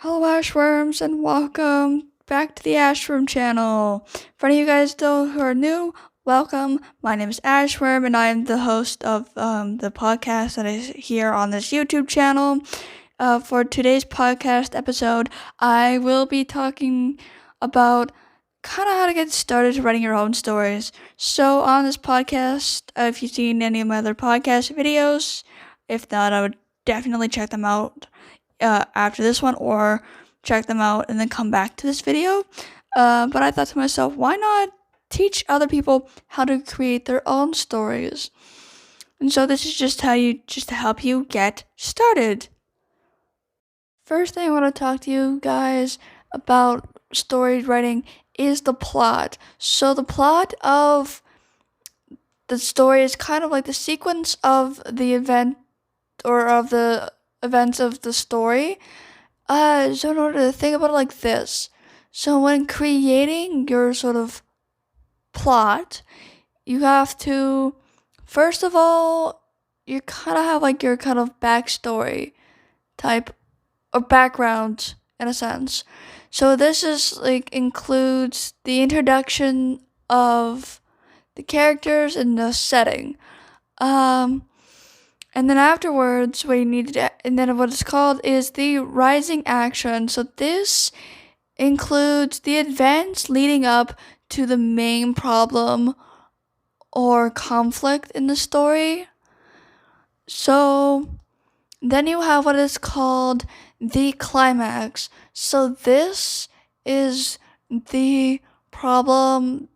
Hello Ashworms and welcome back to the Ashworm channel. For any of you guys still who are new, welcome. My name is Ashworm and I am the host of the podcast that is here on this YouTube channel. For today's podcast episode, I will be talking about kind of how to get started writing your own stories. So on this podcast, if you've seen any of my other podcast videos, if not, I would definitely check them out after this one, or check them out and then come back to this video. But I thought to myself, why not teach other people how to create their own stories? And so this is just to help you get started. First thing I want to talk to you guys about story writing is the plot. So the plot of the story is kind of like the sequence of the event or of the events of the story. So in order to think about it like this, so when creating your sort of plot, you have to, first of all, you kind of have like your kind of backstory type or background in a sense. So this is like includes the introduction of the characters and the setting. And then afterwards, and then what it's called is the rising action. So this includes the events leading up to the main problem or conflict in the story. So then you have what is called the climax. So this is the problem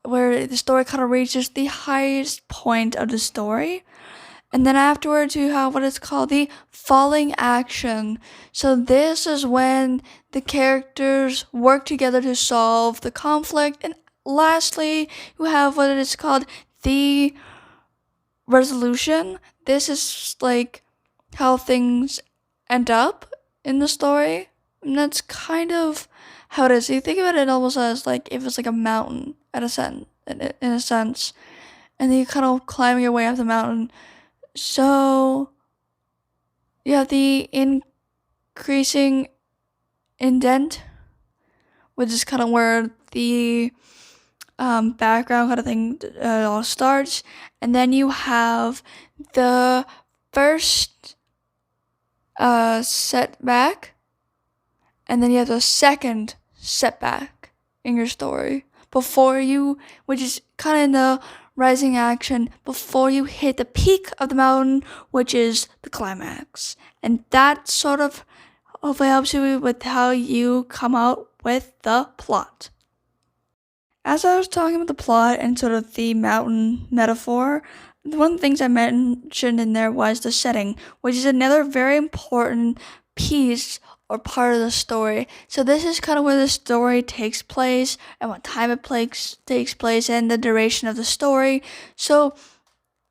where the story kind of reaches the highest point of the story. And then afterwards you have what is called the falling action. So this is when the characters work together to solve the conflict. And lastly, you have what is called the resolution. This is like how things end up in the story. And that's kind of how it is. You think about it almost as like if it's like a mountain in a sense. And then you kind of climbing your way up the mountain. So you have the increasing indent, which is kind of where the background kind of thing all starts. And then you have the first setback, and then you have the second setback in your story which is kind of in the rising action before you hit the peak of the mountain, which is the climax. And that sort of hopefully helps you with how you come out with the plot. As I was talking about the plot and sort of the mountain metaphor, one of the things I mentioned in there was the setting, which is another very important piece or part of the story. So this is kind of where the story takes place and what time it takes place and the duration of the story. So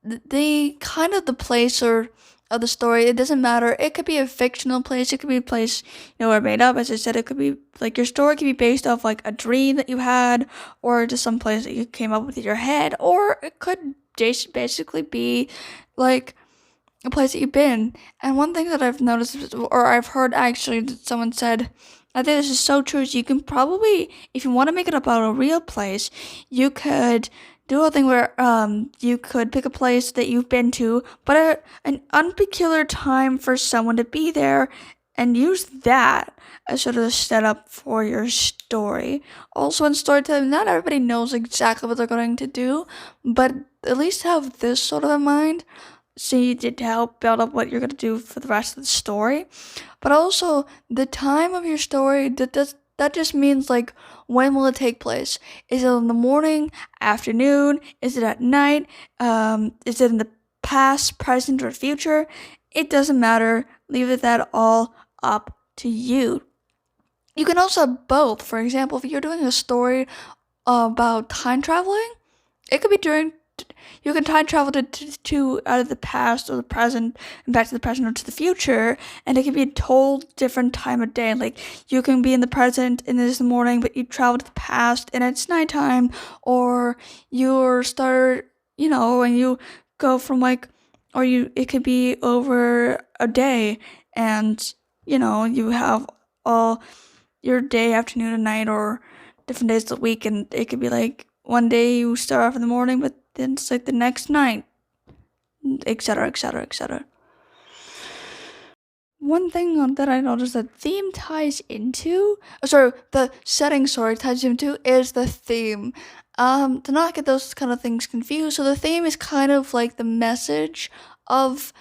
the kind of the place or of the story, it doesn't matter. It could be a fictional place. It could be a place, or made up. As I said, it could be like your story could be based off like a dream that you had or just some place that you came up with in your head, or it could basically be like a place that you've been. And one thing that I've noticed, or I've heard actually that someone said, I think this is so true, is you can probably, if you want to make it about a real place, you could do a thing where you could pick a place that you've been to, but an unpeculiar time for someone to be there, and use that as sort of a setup for your story. Also in storytelling, not everybody knows exactly what they're going to do, but at least have this sort of in mind. See, to help build up what you're going to do for the rest of the story. But also, the time of your story, that just means like, when will it take place? Is it in the morning, afternoon? Is it at night? Is it in the past, present, or future? It doesn't matter. Leave that all up to you. You can also have both. For example, if you're doing a story about time traveling, it could be you can time travel to out of the past or the present and back to the present or to the future, and it can be a total different time of day. Like you can be in the present and it's the morning, but you travel to the past and it's nighttime, or and you go from it could be over a day and you have all your day, afternoon, and night, or different days of the week, and it could be like one day you start off in the morning, but then it's like the next night, etc., etc., etc. One thing that I noticed that theme ties into, the setting, ties into is the theme. To not get those kind of things confused, so the theme is kind of like the message of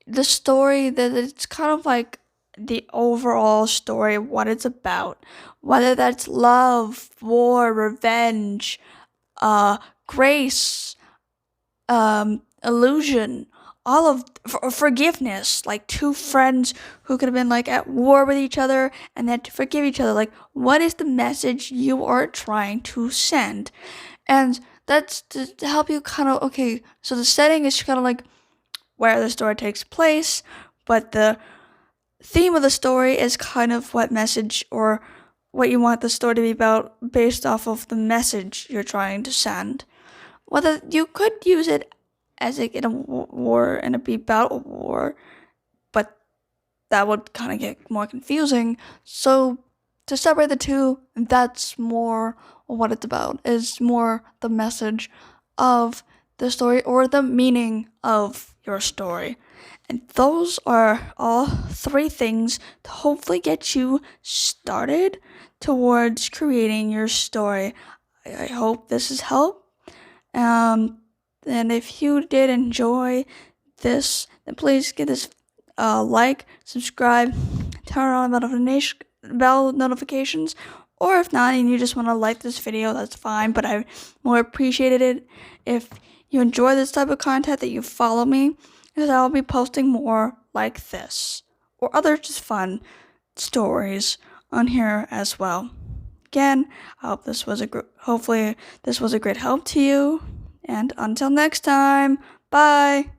the story, that it's kind of like the overall story, what it's about, whether that's love, war, revenge, grace, illusion, all of forgiveness, like two friends who could have been like at war with each other and then to forgive each other. Like, what is the message you are trying to send? And that's to help you kind of, okay, so the setting is kind of like where the story takes place, but the theme of the story is kind of what message or what you want the story to be about based off of the message you're trying to send. Whether you could use it as in a war and it be about a war, but that would kind of get more confusing. So to separate the two, that's more what it's about, is more the message of the story or the meaning of your story. And those are all three things to hopefully get you started towards creating your story. I hope this has helped. And if you did enjoy this, then please give this like, subscribe, turn on bell notifications, or if not and you just want to like this video, that's fine, but I more appreciated it if you enjoy this type of content, that you follow me, because I'll be posting more like this or other just fun stories on here as well. Again, I hope hopefully this was a great help to you, and until next time, bye.